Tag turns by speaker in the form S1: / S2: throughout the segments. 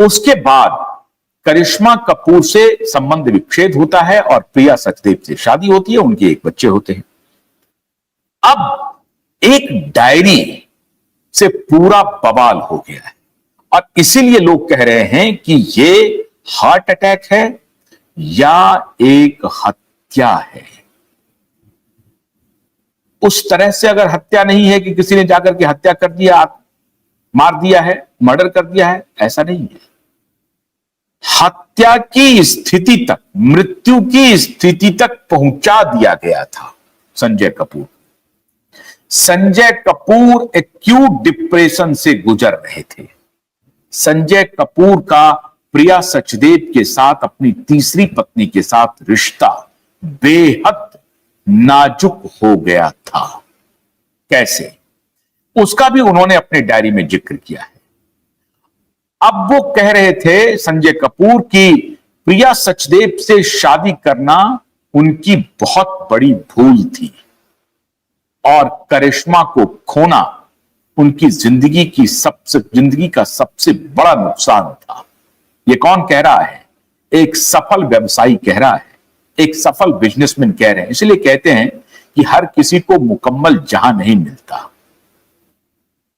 S1: उसके बाद करिश्मा कपूर से संबंध विच्छेद होता है और प्रिया सचदेव से शादी होती है, उनके एक बच्चे होते हैं। अब एक डायरी से पूरा बवाल हो गया है और इसीलिए लोग कह रहे हैं कि ये हार्ट अटैक है या एक हत्या है। उस तरह से अगर हत्या नहीं है कि किसी ने जाकर के हत्या कर दिया, मार दिया है, मर्डर कर दिया है, ऐसा नहीं है। हत्या की स्थिति तक, मृत्यु की स्थिति तक पहुंचा दिया गया था संजय कपूर। संजय कपूर एक्यूट डिप्रेशन से गुजर रहे थे। संजय कपूर का प्रिया सचदेव के साथ, अपनी तीसरी पत्नी के साथ रिश्ता बेहद नाजुक हो गया था। कैसे, उसका भी उन्होंने अपने डायरी में जिक्र किया है। अब वो कह रहे थे संजय कपूर की प्रिया सचदेव से शादी करना उनकी बहुत बड़ी भूल थी और करिश्मा को खोना उनकी जिंदगी का सबसे बड़ा नुकसान था। ये कौन कह रहा है? एक सफल व्यवसायी कह रहा है, एक सफल बिजनेसमैन कह रहे हैं। इसलिए कहते हैं कि हर किसी को मुकम्मल जहां नहीं मिलता,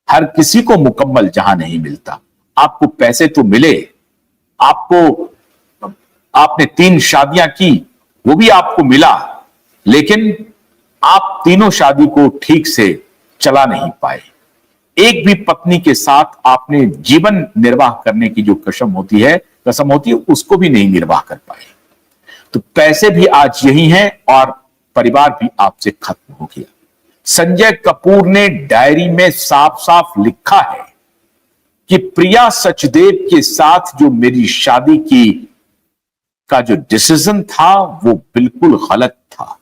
S1: हर किसी को मुकम्मल जहां नहीं मिलता। आपको पैसे तो मिले, आपने 3 शादियां की, वो भी आपको मिला, लेकिन आप तीनों शादी को ठीक से चला नहीं पाए। एक भी पत्नी के साथ आपने जीवन निर्वाह करने की जो कसम होती है, उसको भी नहीं निर्वाह कर पाए। तो पैसे भी आज यही हैं और परिवार भी आपसे खत्म हो गया। संजय कपूर ने डायरी में साफ साफ लिखा है कि प्रिया सचदेव के साथ जो मेरी शादी की का जो डिसीजन था वो बिल्कुल गलत था।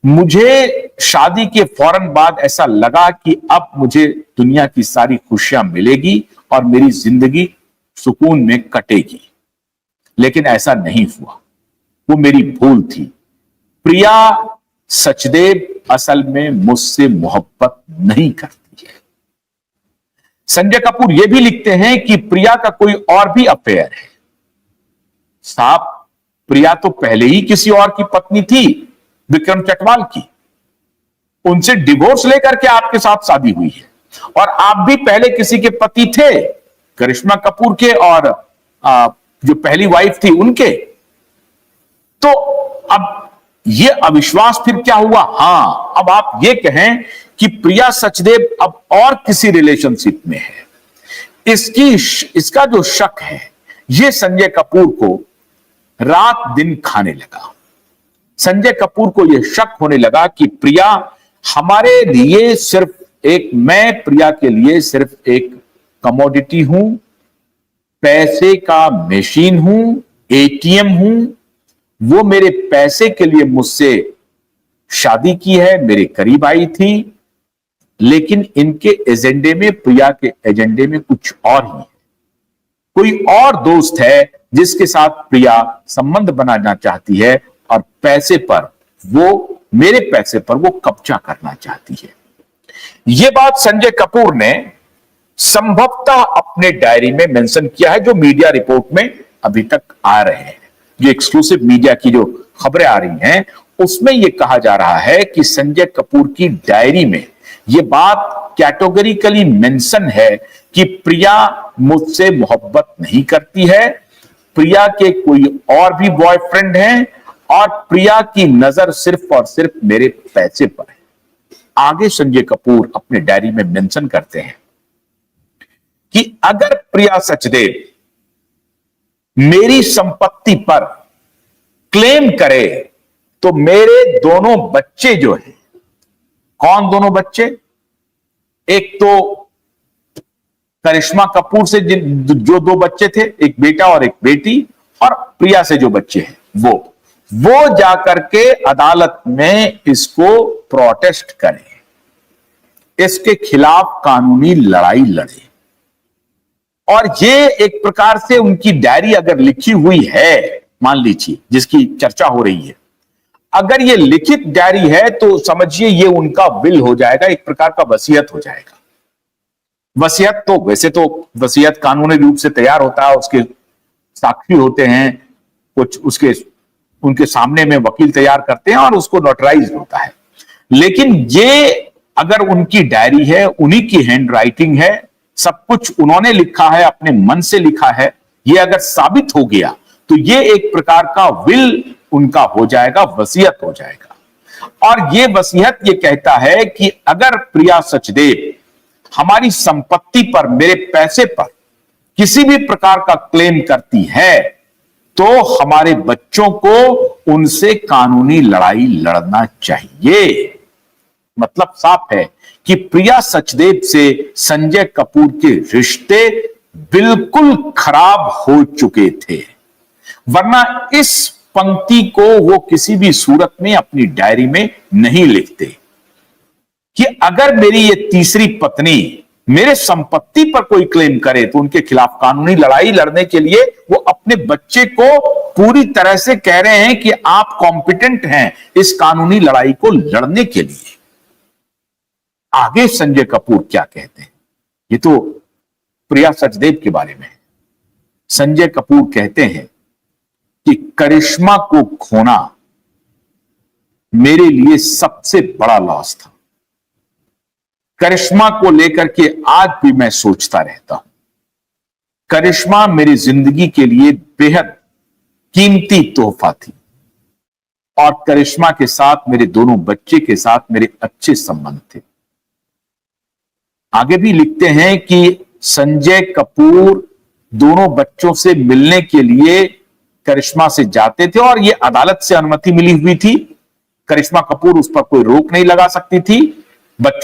S1: मुझे शादी के फौरन बाद ऐसा लगा कि अब मुझे दुनिया की सारी खुशियां मिलेगी और मेरी जिंदगी सुकून में कटेगी, लेकिन ऐसा नहीं हुआ। वो मेरी भूल थी। प्रिया सचदेव असल में मुझसे मोहब्बत नहीं करती है। संजय कपूर यह भी लिखते हैं कि प्रिया का कोई और भी अफेयर है। साहब, प्रिया तो पहले ही किसी और की पत्नी थी, विक्रम चटवाल की। उनसे डिवोर्स लेकर के आपके साथ शादी हुई है और आप भी पहले किसी के पति थे, करिश्मा कपूर के और जो पहली वाइफ थी उनके। तो अब ये अविश्वास फिर क्या हुआ? हां, अब आप ये कहें कि प्रिया सचदेव अब और किसी रिलेशनशिप में है, इसका जो शक है ये संजय कपूर को रात दिन खाने लगा। संजय कपूर को यह शक होने लगा कि प्रिया हमारे लिए मैं प्रिया के लिए सिर्फ एक कमोडिटी हूं, पैसे का मशीन हूं, एटीएम हूं। वो मेरे पैसे के लिए मुझसे शादी की है, मेरे करीब आई थी, लेकिन इनके एजेंडे में, प्रिया के एजेंडे में कुछ और ही है। कोई और दोस्त है जिसके साथ प्रिया संबंध बनाना चाहती है और मेरे पैसे पर वो कब्जा करना चाहती है। यह बात संजय कपूर ने संभवतः अपने डायरी में मेंशन किया है, जो मीडिया रिपोर्ट में अभी तक आ रहे हैं। जो एक्सक्लूसिव मीडिया की जो खबरें आ रही हैं उसमें यह कहा जा रहा है कि संजय कपूर की डायरी में यह बात कैटेगोरिकली मेंशन है कि प्रिया मुझसे मोहब्बत नहीं करती है, प्रिया के कोई और भी बॉयफ्रेंड हैं और प्रिया की नजर सिर्फ और सिर्फ मेरे पैसे पर है। आगे संजय कपूर अपने डायरी में मेंशन करते हैं कि अगर प्रिया सचदेव मेरी संपत्ति पर क्लेम करे तो मेरे दोनों बच्चे जो हैं, कौन दोनों बच्चे? एक तो करिश्मा कपूर से जो 2 बच्चे थे, एक बेटा और एक बेटी, और प्रिया से जो बच्चे हैं वो जाकर के अदालत में इसको प्रोटेस्ट करें, इसके खिलाफ कानूनी लड़ाई लड़े। और ये एक प्रकार से उनकी डायरी अगर लिखी हुई है, मान लीजिए जिसकी चर्चा हो रही है, अगर ये लिखित डायरी है तो समझिए ये उनका विल हो जाएगा, एक प्रकार का वसीयत हो जाएगा। वसीयत तो वैसे तो वसीयत कानूनी रूप से तैयार होता है, उसके साक्षी होते हैं, कुछ उसके उनके सामने में वकील तैयार करते हैं और उसको नोटराइज होता है। लेकिन ये अगर उनकी डायरी है, उन्हीं की हैंड राइटिंग है, सब कुछ उन्होंने लिखा है, अपने मन से लिखा है, ये अगर साबित हो गया तो ये एक प्रकार का विल उनका हो जाएगा, वसीयत हो जाएगा। और ये वसीयत ये कहता है कि अगर प्रिया सचदेव हमारी संपत्ति पर, मेरे पैसे पर किसी भी प्रकार का क्लेम करती है तो हमारे बच्चों को उनसे कानूनी लड़ाई लड़ना चाहिए। मतलब साफ है कि प्रिया सचदेव से संजय कपूर के रिश्ते बिल्कुल खराब हो चुके थे, वरना इस पंक्ति को वो किसी भी सूरत में अपनी डायरी में नहीं लिखते कि अगर मेरी ये तीसरी पत्नी मेरे संपत्ति पर कोई क्लेम करे तो उनके खिलाफ कानूनी लड़ाई लड़ने के लिए वो अपने बच्चे को पूरी तरह से कह रहे हैं कि आप कॉम्पिटेंट हैं इस कानूनी लड़ाई को लड़ने के लिए। आगे संजय कपूर क्या कहते हैं, ये तो प्रिया सचदेव के बारे में है। संजय कपूर कहते हैं कि करिश्मा को खोना मेरे लिए सबसे बड़ा लॉस था। करिश्मा को लेकर के आज भी मैं सोचता रहता हूं। करिश्मा मेरी जिंदगी के लिए बेहद कीमती तोहफा थी और करिश्मा के साथ, मेरे दोनों बच्चे के साथ मेरे अच्छे संबंध थे। आगे भी लिखते हैं कि संजय कपूर दोनों बच्चों से मिलने के लिए करिश्मा से जाते थे और यह अदालत से अनुमति मिली हुई थी। करिश्मा कपूर उस पर कोई रोक नहीं लगा सकती थी।